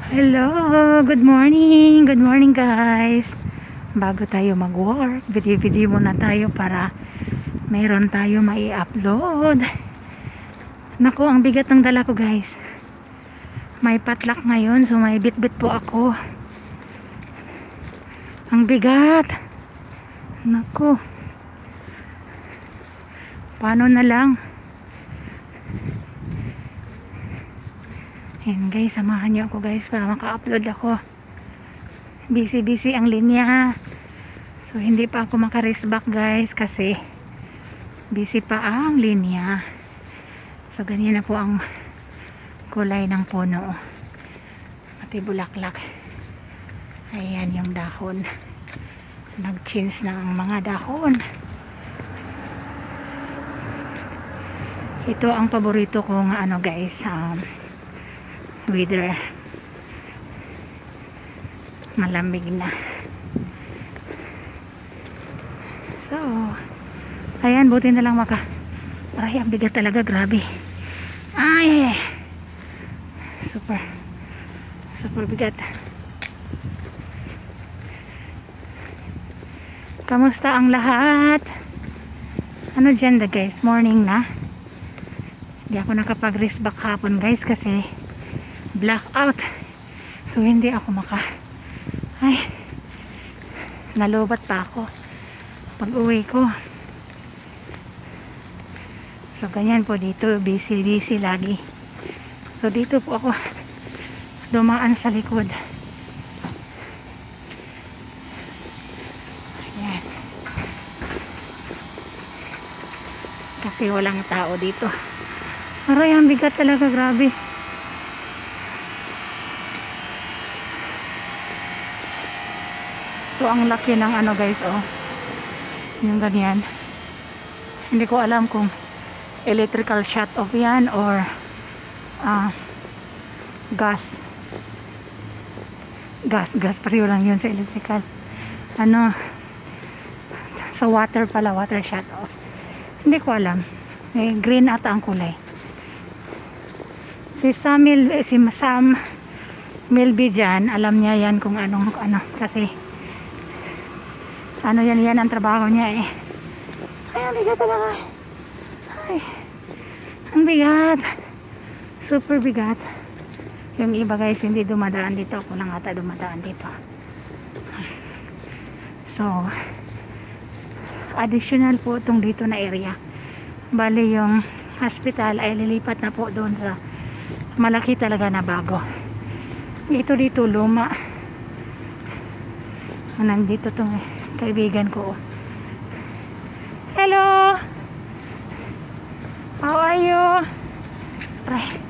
Hello, good morning. Good morning guys. Bago tayo mag-work, video muna tayo para mayroon tayo mai-upload. Naku, ang bigat ng dala ko guys. May patlak ngayon, so may bit-bit po ako. Ang bigat. Naku. Paano na lang? Ayan guys, samahan niyo ako guys para maka-upload ako. Busy ang linya. So hindi pa ako maka-race back guys kasi busy pa ang linya. So ganyan na po ang kulay ng puno. Pati bulaklak. Ayan yung dahon. Nag-change na ang mga dahon. Ito ang paborito kong ano guys, weather. Malamig na. So ayan, buti na lang ay, ang bigat talaga, grabe. Ay, super bigat. Kamusta ang lahat? Ano dyan na guys, morning na. Hindi ako nakapag-race back hapon guys kasi blackout. So hindi ako ay, nalubat pa ako pag uwi ko. So ganyan po dito, busy lagi. So dito po ako dumaan sa likod. Ayan. Kasi walang tao dito. Aray, ang bigat talaga, grabe. So ang laki ng ano guys, oh. Yung ganyan. Hindi ko alam kung electrical shut off yan or gas pareho lang yun sa electrical. Ano, sa water pala, water shut off. Hindi ko alam. Green ata ang kulay. Si Sam Milby dyan, alam niya yan kung ano kasi ano yan ang trabaho niya eh. Ay, ang bigat talaga. Ay, ang bigat. Super bigat. Yung iba guys hindi dumadaan dito. Ako lang ata dumadaan dito. So additional po itong dito na area. Bali yung hospital ay lilipat na po doon sa malaki talaga na bago. Ito dito luma. Nandito tong kaibigan ko. Hello! How are you? Try.